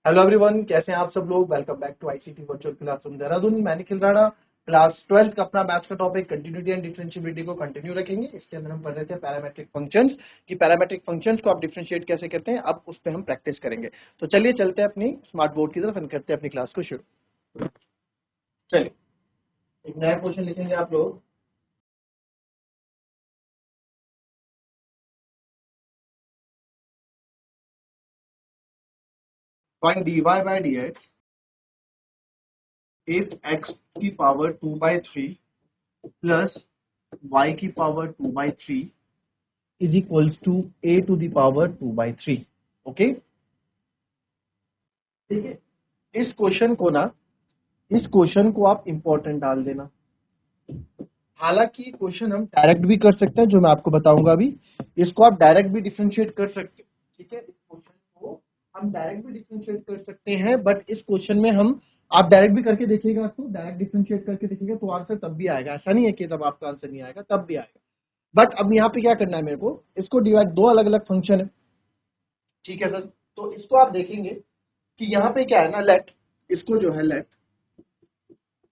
Hello everyone, कैसे हैं आप सब लोग। Welcome back to ICT virtual classroom Dehradun. मैं निखिल राणा। क्लास 12 का अपना मैथ्स का टॉपिक कंटिन्यूटी एंड डिफरेंशिएबिलिटी को कंटिन्यू रखेंगे। इसके अंदर हम पढ़ रहे थे पैरामेट्रिक फंक्शंस कि पैरामेट्रिक फंक्शंस को आप डिफरेंशिएट कैसे करते हैं। अब उस पर हम प्रैक्टिस करेंगे। तो चलिए चलते हैं अपनी स्मार्ट बोर्ड की तरफ एंड करते हैं अपनी क्लास को शुरू। चलिए, एक नया क्वेश्चन लिखेंगे आप लोग। Find dy by dx if x की पावर 2/3 प्लस y की power 2/3 is equals to a to the power 2/3। Okay, ठीक है। इस क्वेश्चन को ना, इस क्वेश्चन को आप इंपॉर्टेंट डाल देना। हालांकि क्वेश्चन हम डायरेक्ट भी कर सकते हैं, जो मैं आपको बताऊंगा अभी। इसको आप डायरेक्ट भी डिफरेंशिएट कर सकते हैं, ठीक है। इस क्वेश्चन को हम डायरेक्ट भी डिफरेंशिएट कर सकते हैं, बट इस क्वेश्चन में हम, आप डायरेक्ट भी करके देखिएगा, इसको डायरेक्ट डिफरेंशिएट करके देखिएगा तो आंसर तब भी आएगा। ऐसा नहीं है कि तब आपका आंसर नहीं आएगा, तब भी आएगा। बट अब यहाँ पे क्या करना है मेरे को, इसको डिवाइड, दो अलग अलग फंक्शन है, ठीक है सर। तो इसको आप देखेंगे कि यहाँ पे क्या है ना, लेट, इसको जो है लेट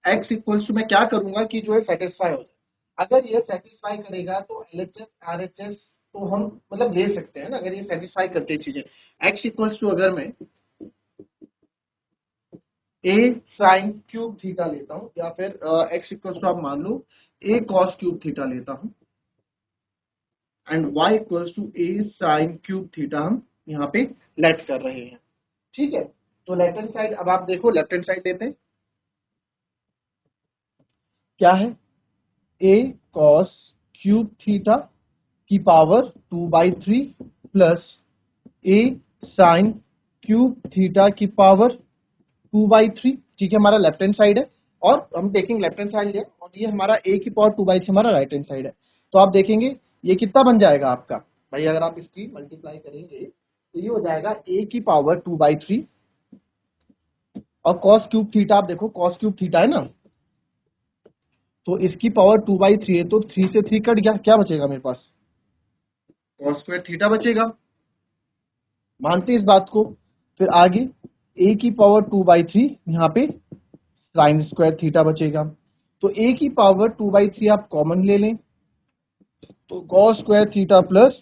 x इक्वल्स टू, मैं क्या करूंगा कि जो है सेटिस्फाई हो जाए। अगर ये सेटिस्फाई करेगा तो LHS RHS तो हम मतलब ले सकते हैं ना, अगर ये सेटिस्फाई करते हैं चीजें। x इक्वल्स टू अगर मैं a साइन क्यूब थीटा लेता हूं, या फिर x इक्वल्स टू आप मान लो a कॉस क्यूब थीटा लेता हूं, and y equals to a sine cube theta हम यहाँ पे लेट कर रहे हैं, ठीक है। तो लेफ्ट हैंड साइड, अब आप देखो लेफ्ट हैंड साइड लेते हैं, क्या है, a cos क्यूब थीटा की power 2/3 plus a sine cube theta की पावर 2/3, ठीक है। हमारा लेफ्ट हैंड साइड है और हम टेकिंग लेफ्ट हैंड साइड है, और ये हमारा a की पावर 2/3 हमारा राइट हैंड साइड है। तो आप देखेंगे ये कितना बन जाएगा आपका भाई, अगर आप इसकी मल्टीप्लाई करेंगे तो ये हो जाएगा a की पावर 2/3 और cos क्यूब थीटा, आप देखो cos क्यूब थीटा है ना, तो इसकी पावर 2/3 है, तो 3 से 3 कट गया, क्या बचेगा मेरे पास, cos स्क्वायर थीटा बचेगा। मानते इस बात को। फिर आगे a की पावर 2/3, यहाँ पे साइन स्क्वायर थीटा बचेगा। तो a की पावर 2/3 आप कॉमन ले लें, तो cos square theta plus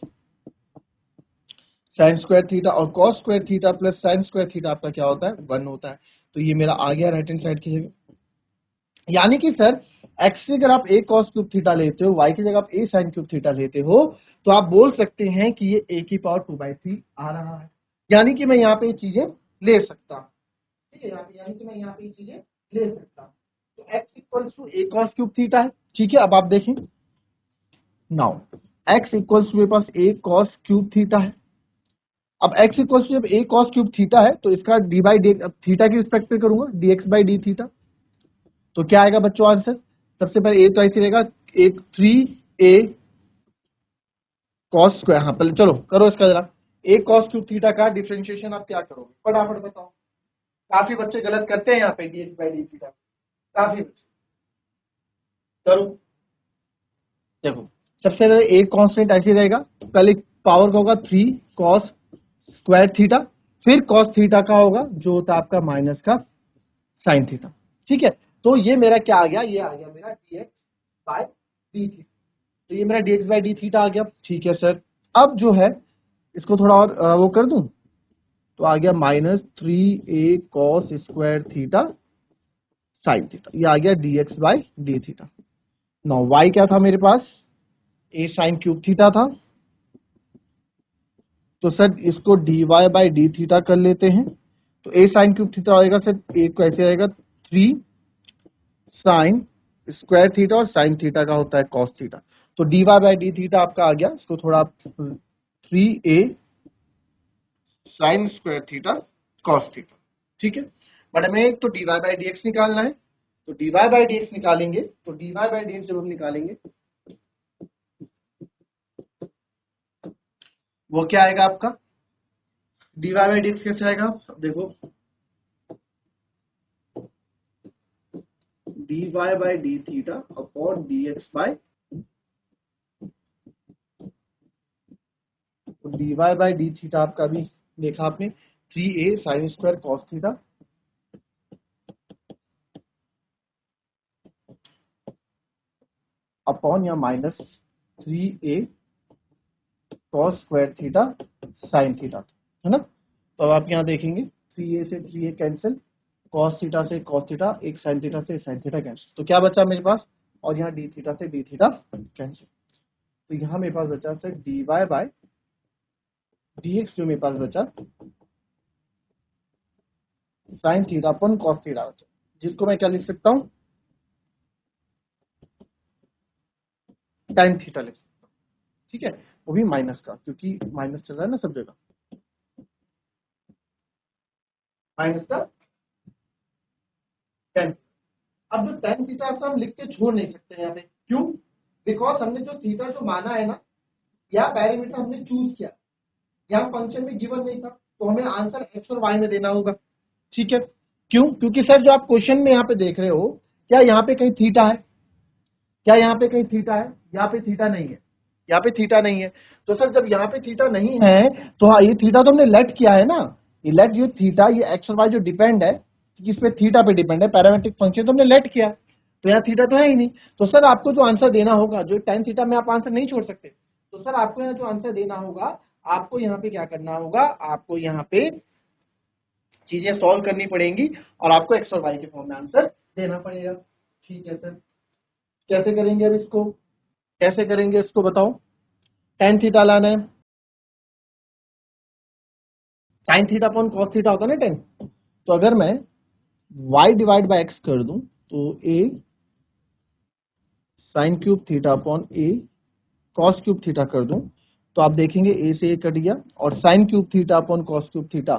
sine square theta, और cos square theta plus sine square theta आपका क्या होता है, 1 होता है। तो ये मेरा आ गया राइट हैंड साइड की जगह। यानी कि सर x की जगह आप a cos क्यूब थीटा लेते हो, y की जगह आप a sin क्यूब थीटा लेते हो, तो आप बोल सकते हैं कि ये a की पावर 2/3 आ रहा है। यानी कि मैं यहाँ पे ये चीजें ले सकता हूँ, ठीक है। यानी कि मैं यहाँ पे ये चीजें ले सकता हूँ। तो x equals to a cos cube theta है, ठीक है। अब आप देखें नाउ, x इक्वल्स टू मेरे पास a cos क्यूब थीटा है। अब x इक्वल्स टू जब a cos क्यूब थीटा है, तो इसका डी बाई डी, थीटा की रिस्पेक्ट पे करूंगा, dx बाई डी थीटा। तो क्या आएगा बच्चों आंसर, सबसे पहले ए तो ऐसे रहेगा, एक 3a कॉस स्क्वायर, हाँ पहले चलो करो इसका जरा, a cos क्यूब थीटा का डिफरेंशिएशन आप क्या करोगे, फटाफट बताओ। काफी बच्चे गलत करते हैं यहाँ पे dx बाई डी थीटा, काफी बच्चे। करो, देखो सबसे पहले एक कांस्टेंट ऐसे रहेगा, पहले पावर का होगा 3 cos स्क्वायर थीटा, फिर cos थीटा का होगा जो होता है आपका माइनस का साइन थीटा, ठीक है। तो ये मेरा क्या आ गया, ये आ गया मेरा dx बाय डी थीटा। तो ये मेरा dx बाई डी थीटा आ गया, ठीक है सर। अब जो है इसको थोड़ा और वो कर दूं, तो आ गया -3a cos square theta sine theta, ये आ गया dx by D theta. Now y क्या था मेरे पास, a साइन क्यूब थीटा था, तो सर इसको dy बाई डी थीटा कर लेते हैं। तो a साइन क्यूब थीटा आएगा सर, a को ऐसे आएगा 3 साइन स्क्वायर थीटा, और साइन थीटा का होता है कॉस थीटा। तो dy बाई डी थीटा आपका आ गया, इसको थोड़ा 3a sine square theta cos theta, ठीक है। बट हमें एक तो dy बाई डी एक्स निकालना है, तो dy बाई डी एक्स निकालेंगे, तो dy बाई डी एक्स जब हम निकालेंगे वो क्या आएगा आपका, dy बाई डी एक्स कैसे आएगा, अब देखो dy by D theta upon dx by, dy by D theta आपका भी देखा आपने, 3a sine square cos theta upon या minus 3a cos square theta sine theta, है ना। तो अब आप यहाँ देखेंगे 3a से 3a कैंसिल, कॉस थीटा से कॉस थीटा, एक साइन थीटा से साइन थीटा कैंसिल, तो क्या बचा मेरे पास, और यहाँ डी थीटा से डी थीटा कैंसिल, तो यहाँ मेरे पास बचा sir d y by d x, जो मेरे पास बचा sine theta upon cos theta बचा, जिसको मैं क्या लिख सकता हूँ, tan थीटा लिख सकता हूँ, ठीक है, वो भी माइनस का, क्योंकि माइनस चल रहा है ना सब जगह, माइनस का tan। अब जो tan थीटा हम लिख के छोड़ नहीं सकते यहाँ पे, क्यों, बिकॉज हमने जो थीटा जो माना है ना, या पैरामीटर हमने चूज किया, यहाँ फंक्शन में गिवन नहीं था, तो हमें आंसर एक्स और वाई में देना होगा, ठीक है। क्यों, क्योंकि सर जो आप क्वेश्चन में यहाँ पे देख रहे हो, क्या यहाँ पे कहीं थीटा है, क्या यहाँ पे कहीं थीटा है, यहाँ पे थीटा नहीं है, यहाँ पे थीटा नहीं है, तो सर जब यहाँ पे थीटा नहीं है, तो हाँ ये थीटा तो हमने लेट किया है ना, ये लेट जो थीटा, ये एक्स और वाई जो डिपेंड है, किस पे, थीटा पे डिपेंड है, पैरामेट्रिक फंक्शन तो हमने लेट किया, तो यहाँ थीटा तो है ही नहीं, तो सर आपको जो आंसर देना होगा, जो tan थीटा में आप आंसर नहीं छोड़ सकते, तो सर आपको यहाँ जो आंसर देना होगा, आपको यहाँ पे क्या करना होगा, आपको यहाँ पे चीजें सॉल्व करनी पड़ेंगी, और आपको एक्स और वाई के फॉर्म में आंसर देना पड़ेगा, ठीक है सर। कैसे करेंगे अब इसको, कैसे करेंगे इसको बताओ, tan थीटा लाना है, sine theta upon cos theta होता है ना tan, तो अगर मैं y डिवाइड बाय x कर दूं, तो a sine cube theta upon a cos cube theta कर दूं, तो आप देखेंगे a से a कट गया, और sine cube theta upon cos cube theta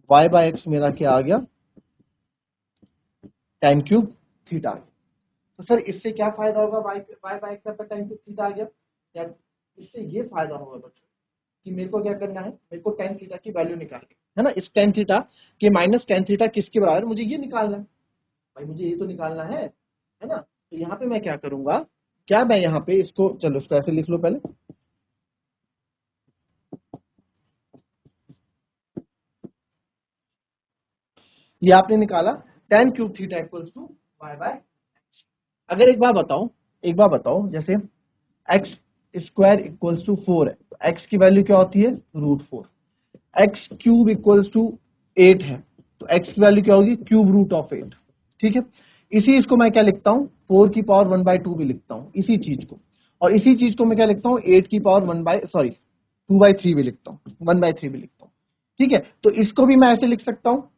y by x मेरा क्या आ गया, tan क्यूब थीटा आ गया। तो सर इससे क्या फायदा होगा, y बाय x का tan क्यूब थीटा आ गया, या इससे ये फायदा होगा बच्चों कि मेरे को क्या करना है, मेरे को tan थीटा की वैल्यू निकालनी है ना, इस tan थीटा के माइनस tan थीटा किसके बराबर, मुझे ये निकालना है भाई, मुझे ये तो निकालना है ना। तो यहाँ पे मैं क्या करूंगा, क्या मैं यहाँ पे इसको, चलो इसको ऐसे लिख लो पहले, ये आपने निकाला tan cube theta equals to y by, अगर एक बार बताओ, एक बार बताओ, जैसे एक्स स्क्वायर इक्वल्स टू 4 है, तो एक्स की वैल्यू क्या होती है, √4, एक्स क्यूब इक्वल्स टू 8 है, तो एक्स की वैल्यू क्या होगी, क्यूब रूट ऑफ 8, ठीक है। इसी इसको मैं क्या लिखता हूँ, 4 की पावर 1/2 भी लिखता हूँ इसी चीज को, और इसी चीज को मैं क्या लिखता हूँ, 8 की पावर 2/3 भी लिखता हूँ, 1/3 भी लिखता हूँ, ठीक है। तो इसको भी मैं ऐसे लिख सकता हूँ,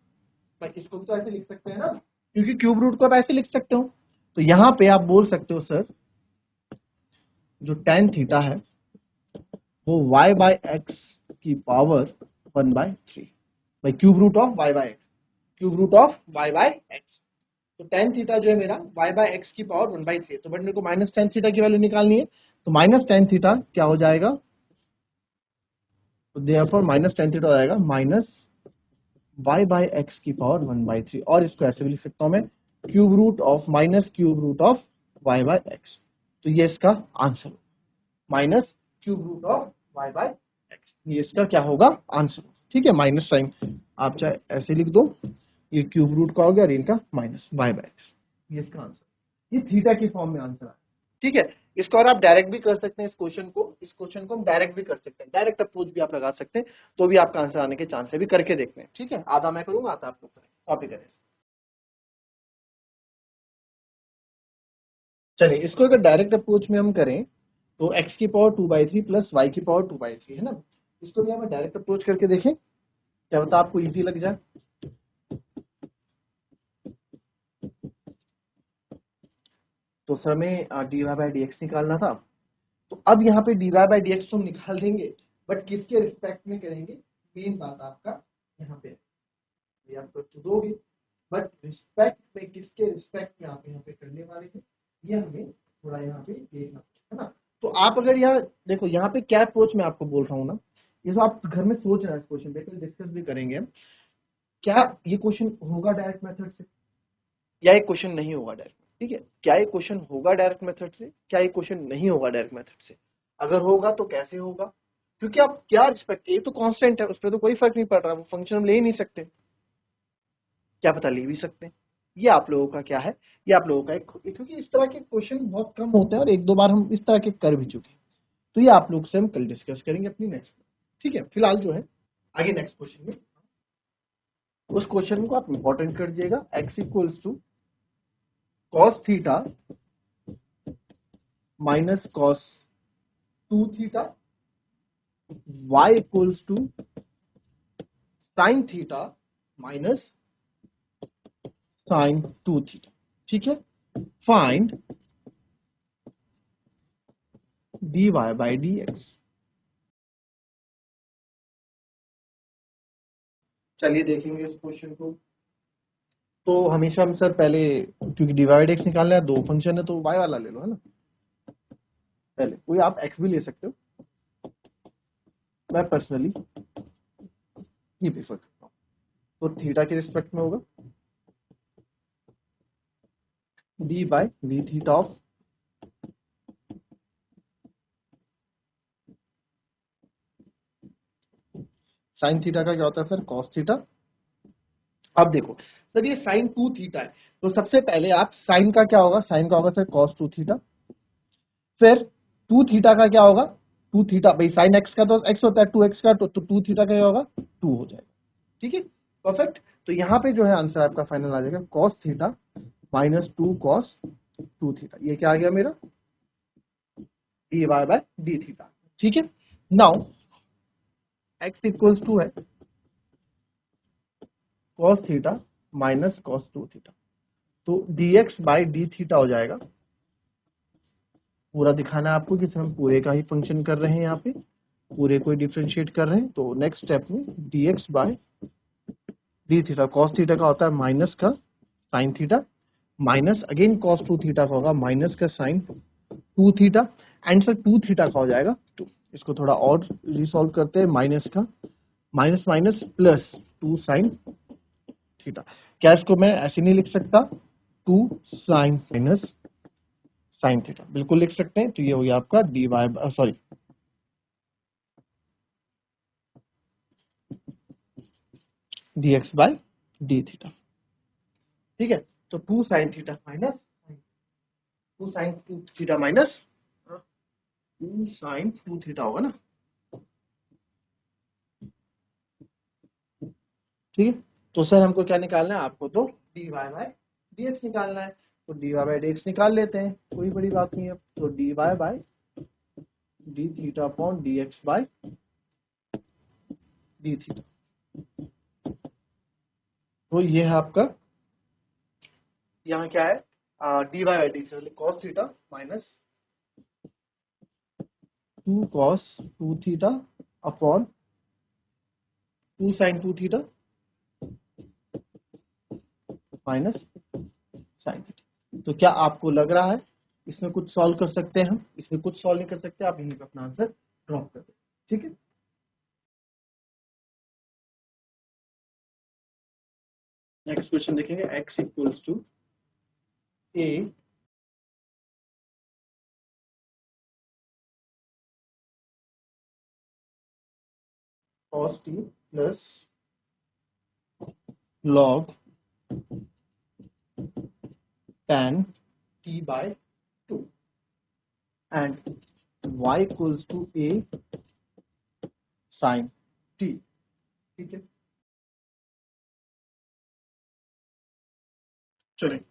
मैं इसको भी तो ऐसे लिख सकते हैं ना, क्योंकि क्यूब रूट को आप ऐसे लिख सकते हो, तो यहाँ पे आप बोल सकते हो सर, जो tan थीटा है वो y बाय एक्स की power 1/3, by cube root of y by x, cube root of y by x, तो tan थीटा जो है मेरा y बाय एक्स की पावर 1/3, तो बट मेरे को माइनस tan थीटा की वैल्यू निकालनी है, तो माइनस tan थीटा क्या हो जाएगा, तो देयरफॉर माइनस tan थीटा हो जाएगा माइनस y बाय एक्स की पावर 1/3, और इसको ऐसे भी लिख सकता हूं मैं, cube root of minus cube root of y by x, तो ये इसका answer, minus cube root of y by x, ये इसका क्या होगा, आंसर, ठीक है। माइनस साइन आप चाहे ऐसे लिख दो, ये क्यूब रूट का हो गया, और इनका माइनस y बाय एक्स, ये इसका आंसर, ये थीटा की फॉर्म में आंसर आया, ठीक है। इसको और आप डायरेक्ट भी कर सकते हैं, इस क्वेश्चन को हम डायरेक्ट भी कर सकते हैं, डायरेक्ट अप्रोच भी आप लगा सकते हैं, तो भी आपका आंसर आने के चांस है, भी करके देखते हैं, ठीक है। आधा मैं करूंगा, आधा आप लोग करें, कॉपी करें। चलिए इसको अगर डायरेक्ट अप्रोच में हम करें, तो x की पावर 2/3 प्लस y की पावर 2/3 है ना, इसको भी हमें डायरेक्ट अप्रोच करके देखें, क्या बता आपको इजी लग जाए। तो सर हमें dy बाई डी एक्स निकालना था, तो अब यहाँ पे dy बाई डी एक्स तो हम निकाल देंगे, बट किसके रिस्पेक्ट में करेंगे, मेन बात आपका यहाँ पे, ये आप तो दोगे, बट रिस्पेक्ट में, किसके रिस्पेक्ट में आप यहाँ पे करने वाले हैं, ये हमें थोड़ा यहाँ पे देखना है ना। तो आप अगर यहाँ देखो, यहाँ पे क्या अप्रोच मैं आपको बोल रहा हूँ ना, ये तो आप घर में सोच रहे हैं, इस क्वेश्चन पे कल डिस्कस भी करेंगे हम, क्या ये क्वेश्चन होगा डायरेक्ट मेथड से, या ये क्वेश्चन नहीं होगा डायरेक्ट, ठीक है, क्या ये क्वेश्चन होगा डायरेक्ट मेथड से, क्या ये क्वेश्चन नहीं होगा डायरेक्ट मेथड से, अगर होगा तो कैसे होगा, क्योंकि आप क्या रिस्पेक्ट, ए तो कांस्टेंट है, उस पर तो कोई फर्क नहीं पड़ रहा, वो फंक्शन हम ले ही नहीं सकते, क्या पता ले भी सकते हैं। ये आप लोगों का क्या है, ये आप लोगों का क्योंकि इस तरह के क्वेश्चन बहुत कम होते हैं और एक दो बार हम इस तरह के कर भी चुके हैं, तो ये आप लोग से हम कल डिस्कस करेंगे अपनी नेक्स्ट। ठीक है, फिलहाल जो है आगे नेक्स्ट क्वेश्चन में उस क्वेश्चन को आप इंपॉर्टेंट कर दीजिएगा। x equals to cos theta minus cos 2 theta, y equals to sine theta minus sine 2 theta. ठीक है, फाइंड dy बाई dx। चलिए देखेंगे इस क्वेश्चन को। तो हमेशा हम सर पहले, क्योंकि डिवाइड एक्स निकालना है, दो फंक्शन है तो y वाला ले लो, है ना। पहले कोई आप x भी ले सकते हो, मैं पर्सनली ये प्रेफर करता हूँ। तो थीटा के रिस्पेक्ट में होगा d by v theta of sine theta का क्या होता है सर, कॉस थीटा। अब देखो सर, ये साइन 2 थीटा है, तो सबसे पहले आप साइन का क्या होगा, साइन का होगा सर कॉस 2 थीटा। फिर 2 थीटा का क्या होगा, 2 थीटा भाई साइन एक्स का तो एक्स होता है, 2x का तो 2 थीटा का क्या होगा, 2 हो जाएगा। ठीक है, परफेक्ट। तो यहाँ पे जो है आंसर आपका फाइनल आ जाएगा cos theta minus 2 cos 2 theta. ये क्या आ गया मेरा, d y by d theta. ठीक है, नाउ एक्स इक्वल्स टू है cos theta minus cos 2 theta, तो dx बाई डी थीटा हो जाएगा। पूरा दिखाना है आपको कि हम पूरे का ही फंक्शन कर रहे हैं, यहाँ पे पूरे को डिफरेंशिएट कर रहे हैं। तो नेक्स्ट स्टेप में dx by d theta, cos theta का होता है माइनस का sine theta, minus again cos 2 theta का होगा माइनस का sine 2 theta, and sir 2 theta का हो जाएगा। तो इसको थोड़ा और रिसॉल्व करते हैं, माइनस का minus minus plus 2 sine theta. क्या इसको मैं ऐसे नहीं लिख सकता, 2 साइन माइनस साइन थीटा, बिल्कुल लिख सकते हैं। तो ये हो गया आपका d y, sorry d x by D theta. ठीक है, तो 2 sine theta minus 2 sine 2 theta minus 2 sine 2 theta होगा ना। ठीक है, तो सर हमको क्या निकालना है, आपको तो d y by d x निकालना है, तो d y by d x निकाल लेते हैं, कोई बड़ी बात नहीं है। तो d y by D theta upon d x by D theta, तो ये है आपका, यहाँ क्या है, d y by D theta cos theta minus 2 cos 2 theta upon 2 sine 2 theta minus sine theta. तो क्या आपको लग रहा है इसमें कुछ सॉल्व कर सकते हैं हम, इसमें कुछ सॉल्व नहीं कर सकते, आप यहीं पे अपना आंसर ड्रॉप कर दें। ठीक है, नेक्स्ट क्वेश्चन देखेंगे। x equals to a cos t plus log tan t by 2 and y equals to a sin t। ठीक है, चलिए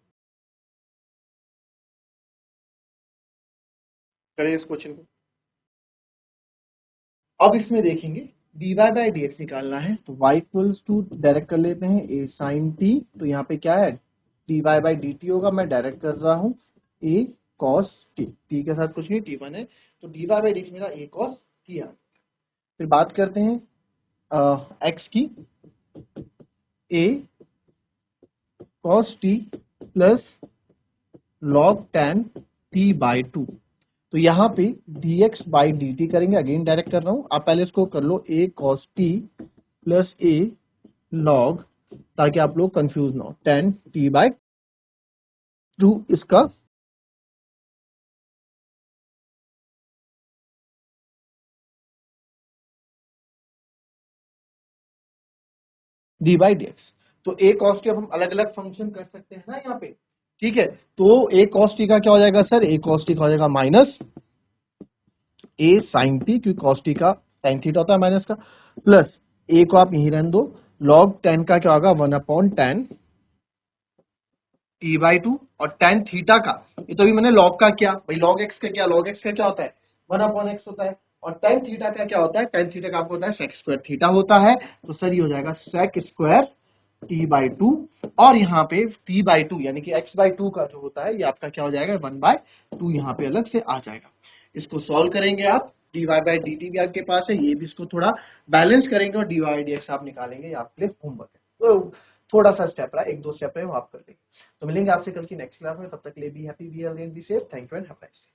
करें इस क्वेश्चन को। अब इसमें देखेंगे dy बाई डी एक्स निकालना है, तो y इक्वल्स टू डायरेक्ट कर लेते हैं a sin t, तो यहाँ पे क्या है dy बाई डी टी होगा, मैं डायरेक्ट कर रहा हूँ a cos t, t के साथ कुछ नहीं t1 है, तो dy बाई डी एक्स मेरा a cos t आ। फिर बात करते हैं x की, a cos t plus log tan t by 2, तो यहाँ पे dx बाई dt करेंगे, अगेन डायरेक्ट कर रहा हूँ, आप पहले इसको कर लो a cos t plus a log, ताकि आप लोग कंफ्यूज ना हो, tan t बाई 2 इसका डी बाई डी एक्स। तो ए कॉस टी अब हम अलग अलग फंक्शन कर सकते हैं ना यहाँ पे, ठीक है। तो ए कॉस टी का क्या हो जाएगा सर, ए कॉस टी का हो जाएगा माइनस ए साइन टी, क्योंकि कॉस टी का साइन थीटा होता है माइनस का, प्लस ए को आप यहीं रहने दो, लॉग टेन का क्या होगा 1/10 टी बाई टू, और टेन थीटा का, ये तो अभी मैंने लॉग का क्या भाई, लॉग एक्स का क्या, लॉग एक्स का क्या होता है 1/x होता है, और टेन थीटा का क्या होता है, टेन थीटा का आपको होता है सेक स्क्वायर थीटा होता है। तो सर ये हो जाएगा sec square t by two, और यहाँ पे टी बाई टू यानी कि एक्स बाई टू का जो होता है ये आपका क्या हो जाएगा 1/2 यहाँ पे अलग से आ जाएगा। इसको सॉल्व करेंगे आप, d y by d t भी आपके पास है, ये भी इसको थोड़ा बैलेंस करेंगे और डी वाई डी एक्स आप निकालेंगे, ये आपके लिए होमवर्क है। तो थोड़ा सा स्टेप रहा है, एक दो स्टेप है वो आप कर लेंगे। तो मिलेंगे आपसे कल की नेक्स्ट क्लास में, तब तक के लिए be happy, be healthy and be safe. Thank you and have a nice day.